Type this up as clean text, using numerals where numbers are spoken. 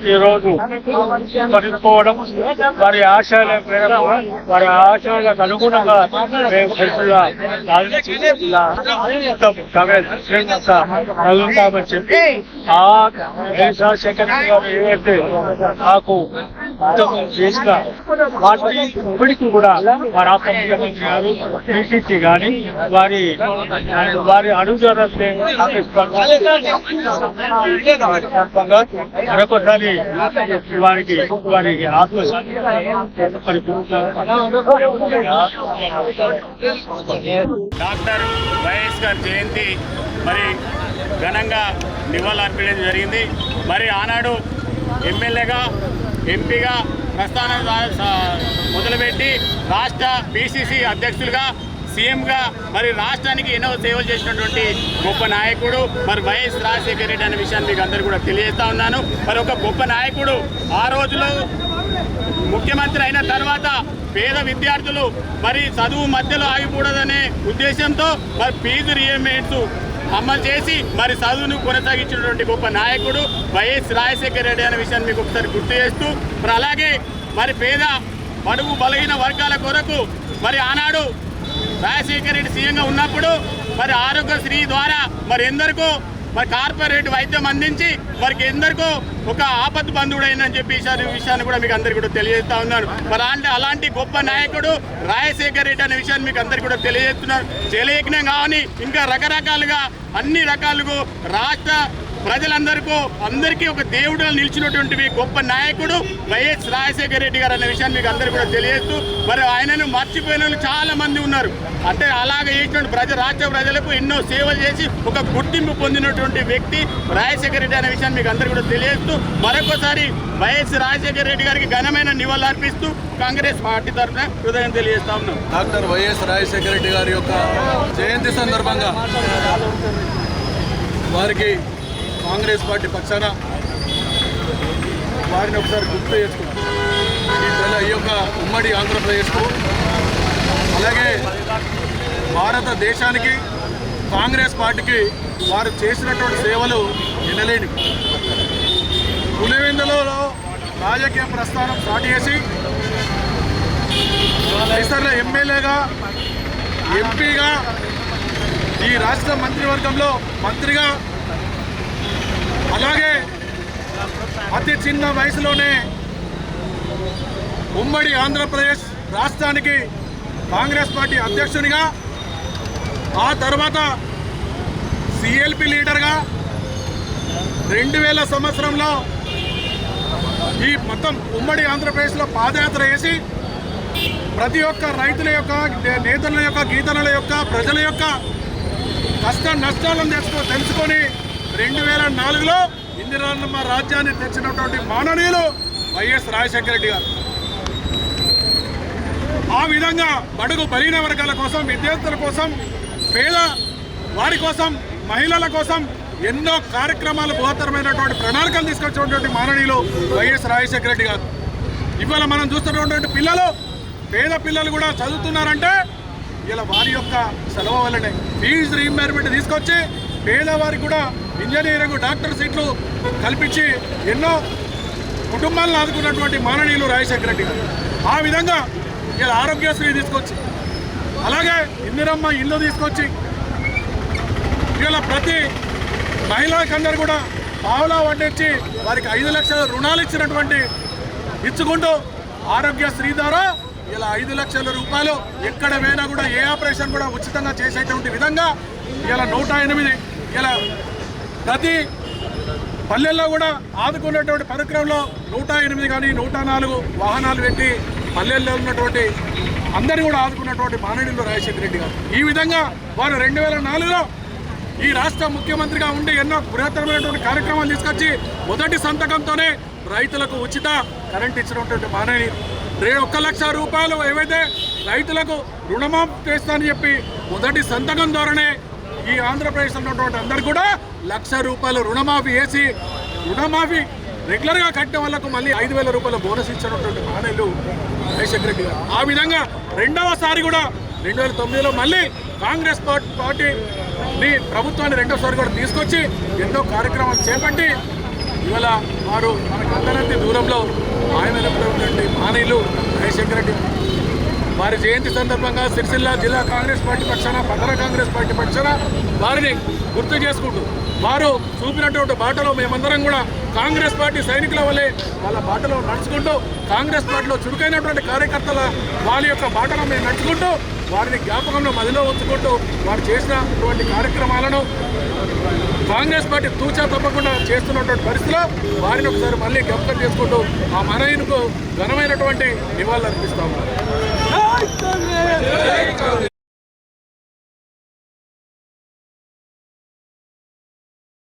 ఈ రోజు పడుకోవడం వారి ఆశయాల మేరకు వారి ఆశయాలకు అనుగుణంగా కలుగుతామని చెప్పి ఆ రాజశేఖర గారు ఏవైతే నాకు చేసిన వాటి ఇప్పటికీ కూడా మా రాష్ట్ర ముఖ్యమంత్రి గారు పిసిసి గాని వారి అనుచరులే మరొకసారి వారికి ఆత్మశాంతి డాక్టర్ వైఎస్ గారి జయంతి మరి ఘనంగా నివాళులర్పించడం జరిగింది. మరి ఆనాడు ఎమ్మెల్యేగా ఎంపీగా ప్రస్థానం మొదలుపెట్టి రాష్ట్ర పిసిసి అధ్యక్షులుగా సీఎంగా మరి రాష్ట్రానికి ఎన్నో సేవలు చేసినటువంటి గొప్ప నాయకుడు మరి వైఎస్ రాజశేఖర రెడ్డి అనే విషయాన్ని మీకు అందరూ కూడా తెలియజేస్తా ఉన్నాను. మరి ఒక గొప్ప నాయకుడు ఆ రోజులో ముఖ్యమంత్రి అయిన తర్వాత పేద విద్యార్థులు మరి చదువు మధ్యలో ఆగిపోవడదనే ఉద్దేశంతో మరి ఫీజు రీయింబర్స్మెంట్స్ అమలు చేసి మరి చదువును కొనసాగించినటువంటి గొప్ప నాయకుడు వైఎస్ రాజశేఖర రెడ్డి అనే విషయాన్ని మీకు ఒకసారి గుర్తు చేస్తూ మరి అలాగే మరి పేద బడుగు బలహీన వర్గాల కొరకు మరి ఆనాడు రాజశేఖర రెడ్డి సీఎంగా ఉన్నప్పుడు మరి ఆరోగ్యశ్రీ ద్వారా మరి ఎందరికో మరి కార్పొరేట్ వైద్యం అందించి వారికి ఎందరికో ఒక ఆపత్తు బంధువుడైందని చెప్పి విషయాన్ని కూడా మీకు అందరికీ కూడా తెలియజేస్తా ఉన్నాను. మరి అలాంటి గొప్ప నాయకుడు రాజశేఖర రెడ్డి అనే విషయాన్ని మీకు అందరికీ కూడా తెలియజేస్తున్నారు. తెలియకనే కానీ ఇంకా రకరకాలుగా అన్ని రకాలుగా రాష్ట్ర ప్రజలందరికీ ఒక దేవుడుగా నిలిచినటువంటి గొప్ప నాయకుడు వైఎస్ రాజశేఖర రెడ్డి గారు అనే విషయాన్ని మీకు అందరికీ కూడా తెలియజేస్తూ మరి ఆయనను మర్చిపోయిన వాళ్ళు చాలా మంది ఉన్నారు. అంటే అలాగే చేసినటువంటి రాష్ట్ర ప్రజలకు ఎన్నో సేవలు చేసి ఒక గుర్తింపు పొందినటువంటి వ్యక్తి రాజశేఖర రెడ్డి అనే విషయాన్ని మీకు అందరికీ కూడా తెలియజేస్తూ మరొకసారి వైఎస్ రాజశేఖర రెడ్డి గారికి ఘనమైన నివాళులు అర్పిస్తూ కాంగ్రెస్ పార్టీ తరఫున హృదయం తెలియజేస్తా ఉన్నాం. డాక్టర్ వైఎస్ రాజశేఖర రెడ్డి గారి యొక్క జయంతి సందర్భంగా వారికి కాంగ్రెస్ పార్టీ పక్షాన వారిని ఒకసారి గుర్తు చేసుకున్నాం. ఈ యొక్క ఉమ్మడి ఆంధ్రప్రదేశ్కు అలాగే భారతదేశానికి కాంగ్రెస్ పార్టీకి వారు చేసినటువంటి సేవలు వినలేని పులివెందులలో రాజకీయ ప్రస్థానం స్టార్ట్ చేసి ఐసర్ల ఎమ్మెల్యేగా ఎంపీగా ఈ రాష్ట్ర మంత్రివర్గంలో మంత్రిగా అలాగే అతి చిన్న వయసులోనే ఉమ్మడి ఆంధ్రప్రదేశ్ రాష్ట్రానికి కాంగ్రెస్ పార్టీ అధ్యక్షునిగా ఆ తర్వాత సిఎల్పి లీడర్గా 2000 సంవత్సరంలో ఈ మొత్తం ఉమ్మడి ఆంధ్రప్రదేశ్లో పాదయాత్ర చేసి ప్రతి ఒక్క రైతుల యొక్క నేతల యొక్క గీతల యొక్క ప్రజల యొక్క కష్ట నష్టాలను తెలుసుకొని 2004లో ఇందిరమ్మ రాజ్యాన్ని తెచ్చినటువంటి మాననీయులు వైఎస్ రాజశేఖర రెడ్డి గారు. ఆ విధంగా బడుగు బలహీన వర్గాల కోసం, విద్యార్థుల కోసం, పేద వారి కోసం, మహిళల కోసం ఎన్నో కార్యక్రమాలు బృహత్తరమైనటువంటి ప్రణాళికలు తీసుకొచ్చినటువంటి మాననీయులు వైఎస్ రాజశేఖర రెడ్డి గారు. ఇవాళ మనం చూస్తున్నటువంటి పిల్లలు, పేద పిల్లలు కూడా చదువుతున్నారంటే ఇలా వారి యొక్క సెలవు వల్లనే ఫీజు రీయింబర్స్మెంట్ తీసుకొచ్చి పేదవారికి కూడా ఇంజనీరింగ్, డాక్టర్ సీట్లు కల్పించి ఎన్నో కుటుంబాలను ఆదుకున్నటువంటి మాననీయులు రాజశేఖర రెడ్డి గారు. ఆ విధంగా ఇలా ఆరోగ్యశ్రీ తీసుకొచ్చి అలాగే ఇందిరమ్మ ఇల్లు తీసుకొచ్చి ఇలా ప్రతి మహిళలకందరూ కూడా పావులా వడ్డించి వారికి 5 లక్షల రుణాలు ఇచ్చుకుంటూ ఆరోగ్యశ్రీ ద్వారా ఇలా 5 లక్షల రూపాయలు ఎక్కడ పోయినా కూడా ఏ ఆపరేషన్ కూడా ఉచితంగా చేసేటువంటి విధంగా ఇలా 108 ఇలా ప్రతి పల్లెల్లో కూడా ఆదుకున్నటువంటి పరిక్రమలో 108 కానీ 104 వాహనాలు పెట్టి పల్లెల్లో ఉన్నటువంటి అందరినీ కూడా ఆదుకున్నటువంటి మాననీయులు రాజశేఖర రెడ్డి గారు. ఈ విధంగా వారు 2004లో ఈ రాష్ట్ర ముఖ్యమంత్రిగా ఉండి ఎన్నో బృహత్తరమైనటువంటి కార్యక్రమాలు తీసుకొచ్చి మొదటి సంతకంతోనే రైతులకు ఉచిత కరెంట్ ఇచ్చినటువంటి మహనీయుడు. 1 లక్ష రూపాయలు ఏవైతే రైతులకు రుణమాఫీ చేస్తానని చెప్పి మొదటి సంతకం ద్వారానే ఈ ఆంధ్రప్రదేశ్లో ఉన్నటువంటి అందరికీ కూడా 1 లక్ష రూపాయలు రుణమాఫీ వేసి రుణమాఫీ రెగ్యులర్గా కట్టిన వాళ్ళకు మళ్ళీ 5,000 రూపాయల బోనస్ ఇచ్చినటువంటి మహనీయులు రాజశేఖర రెడ్డి గారు. ఆ విధంగా రెండవసారి కూడా 2009లో మళ్ళీ కాంగ్రెస్ పార్టీని ప్రభుత్వాన్ని రెండోసారి కూడా తీసుకొచ్చి ఎన్నో కార్యక్రమాలు చేపట్టి ఇవాళ వారు మనకు అందరంత దూరంలో మాయమైనటువంటి మహనీయులు రాజశేఖర రెడ్డి. వారి జయంతి సందర్భంగా సిరిసిల్ల జిల్లా కాంగ్రెస్ పార్టీ పక్షాన పట్టణ కాంగ్రెస్ పార్టీ పక్షాన వారిని గుర్తు చేసుకుంటూ వారు చూపినటువంటి బాటలో మేమందరం కూడా కాంగ్రెస్ పార్టీ సైనికుల వల్లే వాళ్ళ బాటలో నడుచుకుంటూ కాంగ్రెస్ పార్టీలో చురుకైనటువంటి కార్యకర్తల వాళ్ళ యొక్క బాటలో మేము నడుచుకుంటూ వారిని జ్ఞాపకంలో మదిలో ఉంచుకుంటూ వారు చేసినటువంటి కార్యక్రమాలను కాంగ్రెస్ పార్టీ తూచా తప్పకుండా చేస్తున్నటువంటి పరిస్థితిలో వారిని ఒకసారి మళ్ళీ జ్ఞాపకం చేసుకుంటూ ఆ మహనీయునికి ఘనమైనటువంటి నివాళులు అర్పిస్తాము.